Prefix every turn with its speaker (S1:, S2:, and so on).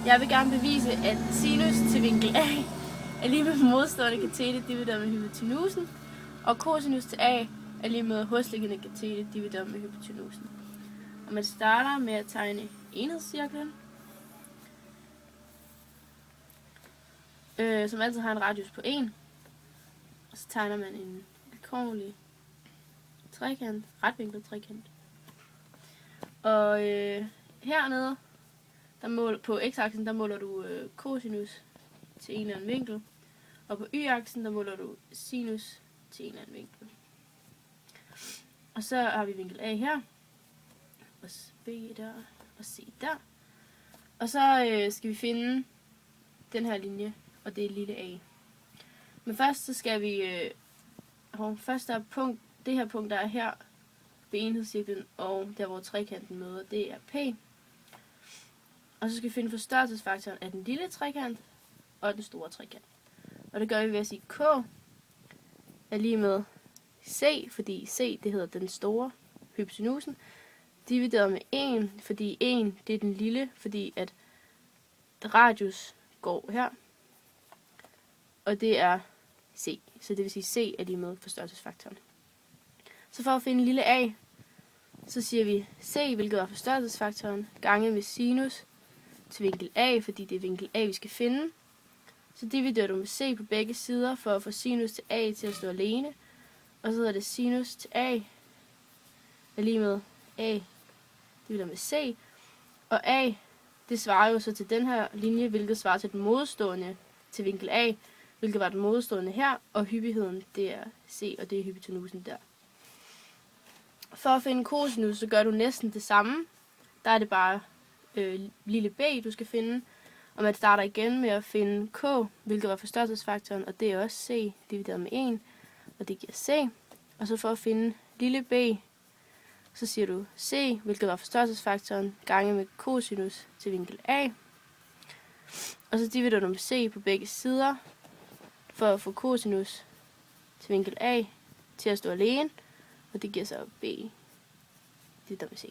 S1: Jeg vil gerne bevise, at sinus til vinkel A er lige med modstående katete divideret med hypotenusen, og cosinus til A er lige med hosliggende katete divideret med hypotenusen. Og man starter med at tegne enhedscirklen, som altid har en radius på 1. Og så tegner man en vilkårlig trekant, retvinklet trekant. Og hernede, på x-aksen, der måler du cosinus til en eller anden vinkel. Og på y-aksen, der måler du sinus til en eller anden vinkel. Og så har vi vinkel A her, og B der, og C der. Og så skal vi finde den her linje, og det er lille a. Men først så skal vi, først der er punkt, det her punkt, der er her ved enhedscirklen, og der hvor trekanten møder, det er P. Og så skal vi finde forstørrelsesfaktoren af den lille trekant og den store trekant. Og det gør vi ved at sige K er lige med C, fordi C det hedder den store, hypotenusen, divideret med 1, fordi 1 det er den lille, fordi at radius går her, og det er C. Så det vil sige C er lige med forstørrelsesfaktoren. Så for at finde lille a, så siger vi C, hvilket er forstørrelsesfaktoren, gange med sinus til vinkel A, fordi det er vinkel A, vi skal finde. Så dividerer du med C på begge sider for at få sinus til A til at stå alene. Og så hedder det sinus til A er lige med A divideret med C. Og A, det svarer jo så til den her linje, hvilket svarer til den modstående til vinkel A, hvilket var den modstående her, og hyppigheden, det er C, og det er hypotenusen der. For at finde cosinus, så gør du næsten det samme. Der er det bare lille b, du skal finde. Og man starter igen med at finde k, hvilket var forstørrelsesfaktoren, og det er også c divideret med 1, og det giver c. Og så for at finde lille b, så siger du c, hvilket var forstørrelsesfaktoren, gange med cosinus til vinkel a. Og så dividerer du med c på begge sider, for at få cosinus til vinkel a til at stå alene, og det giver så b divideret med c.